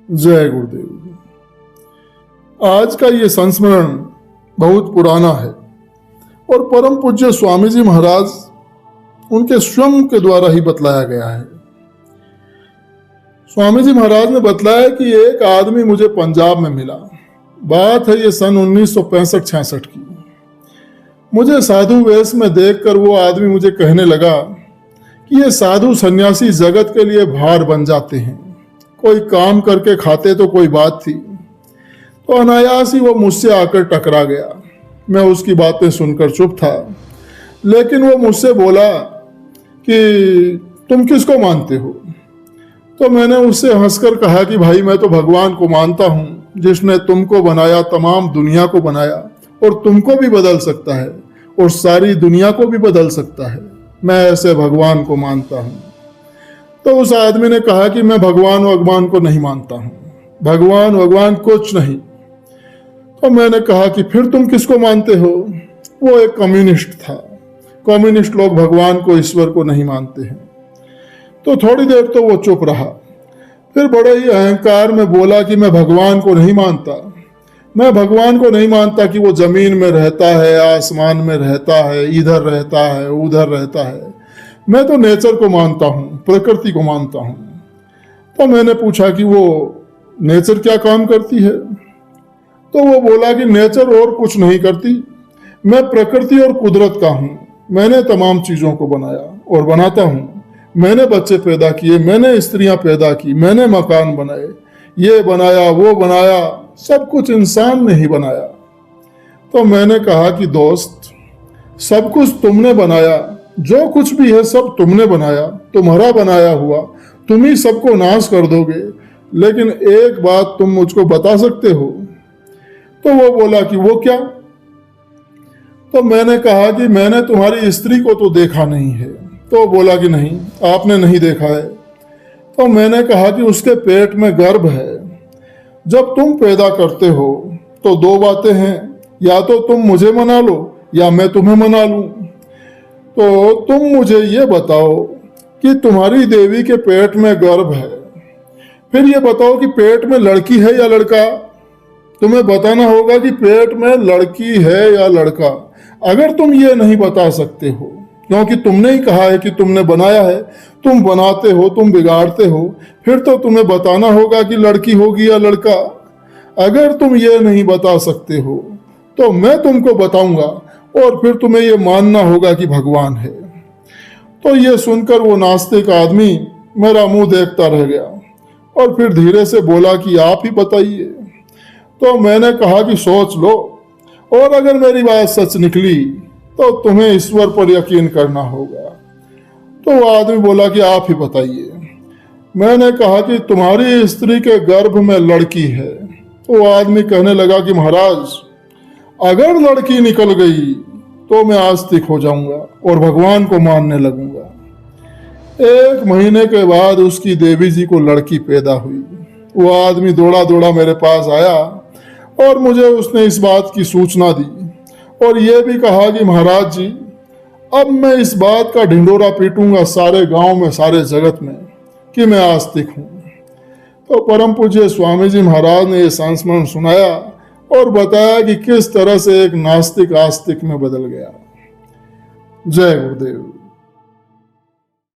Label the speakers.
Speaker 1: जय गुरुदेव। आज का ये संस्मरण बहुत पुराना है और परम पूज्य स्वामी जी महाराज उनके स्वयं के द्वारा ही बतलाया गया है। स्वामी जी महाराज ने बतलाया कि एक आदमी मुझे पंजाब में मिला। बात है ये सन 1965-66 की। मुझे साधु वेश में देखकर वो आदमी मुझे कहने लगा कि ये साधु सन्यासी जगत के लिए भार बन जाते हैं, कोई काम करके खाते तो कोई बात थी। तो अनायास ही वो मुझसे आकर टकरा गया। मैं उसकी बातें सुनकर चुप था, लेकिन वो मुझसे बोला कि तुम किसको मानते हो? तो मैंने उससे हंसकर कहा कि भाई मैं तो भगवान को मानता हूँ, जिसने तुमको बनाया, तमाम दुनिया को बनाया और तुमको भी बदल सकता है और सारी दुनिया को भी बदल सकता है। मैं ऐसे भगवान को मानता हूँ। तो उस आदमी ने कहा कि मैं भगवान को नहीं मानता हूँ, भगवान कुछ नहीं। तो मैंने कहा कि फिर तुम किसको मानते हो? वो एक कम्युनिस्ट था। कम्युनिस्ट लोग भगवान को, ईश्वर को नहीं मानते हैं। तो थोड़ी देर तो वो चुप रहा, फिर बड़े ही अहंकार में बोला कि मैं भगवान को नहीं मानता। मैं भगवान को नहीं मानता कि वो जमीन में रहता है, आसमान में रहता है, इधर रहता है, उधर रहता है। मैं तो नेचर को मानता हूँ, प्रकृति को मानता हूँ। तो मैंने पूछा कि वो नेचर क्या काम करती है? तो वो बोला कि नेचर और कुछ नहीं करती, मैं प्रकृति और कुदरत का हूँ। मैंने तमाम चीज़ों को बनाया और बनाता हूँ। मैंने बच्चे पैदा किए, मैंने स्त्रियां पैदा की, मैंने मकान बनाए, ये बनाया, वो बनाया, सब कुछ इंसान ने ही बनाया। तो मैंने कहा कि दोस्त, सब कुछ तुमने बनाया, जो कुछ भी है सब तुमने बनाया, तुम्हारा बनाया हुआ, तुम ही सबको नाश कर दोगे, लेकिन एक बात तुम मुझको बता सकते हो? तो वो बोला कि वो क्या? तो मैंने कहा कि मैंने तुम्हारी स्त्री को तो देखा नहीं है। तो बोला कि नहीं, आपने नहीं देखा है। तो मैंने कहा कि उसके पेट में गर्भ है। जब तुम पैदा करते हो तो दो बातें हैं, या तो तुम मुझे मना लो या मैं तुम्हें मना लूं। तो तुम मुझे ये बताओ कि तुम्हारी देवी के पेट में गर्भ है, फिर ये बताओ कि पेट में लड़की है या लड़का? तुम्हें बताना होगा कि पेट में लड़की है या लड़का। अगर तुम ये नहीं बता सकते हो, क्योंकि तुमने ही कहा है कि तुमने बनाया है, तुम बनाते हो, तुम बिगाड़ते हो, फिर तो तुम्हें बताना होगा कि लड़की होगी या लड़का। अगर तुम ये नहीं बता सकते हो तो मैं तुमको बताऊंगा और फिर तुम्हें ये मानना होगा कि भगवान है। तो ये सुनकर वो नास्तिक आदमी मेरा मुंह देखता रह गया और फिर धीरे से बोला कि आप ही बताइए। तो मैंने कहा कि सोच लो, और अगर मेरी बात सच निकली तो तुम्हें ईश्वर पर यकीन करना होगा। तो वो आदमी बोला कि आप ही बताइए। मैंने कहा कि तुम्हारी स्त्री के गर्भ में लड़की है। तो वो आदमी कहने लगा कि महाराज, अगर लड़की निकल गई तो मैं आस्तिक हो जाऊंगा और भगवान को मानने लगूंगा। 1 महीने के बाद उसकी देवी जी को लड़की पैदा हुई। वो आदमी दौड़ा दौड़ा मेरे पास आया और मुझे उसने इस बात की सूचना दी और ये भी कहा कि महाराज जी, अब मैं इस बात का ढिंढोरा पीटूंगा सारे गांव में, सारे जगत में, कि मैं आस्तिक हूँ। तो परम पूज्य स्वामी जी महाराज ने ये संस्मरण सुनाया और बताया कि किस तरह से एक नास्तिक आस्तिक में बदल गया। जय गुरुदेव।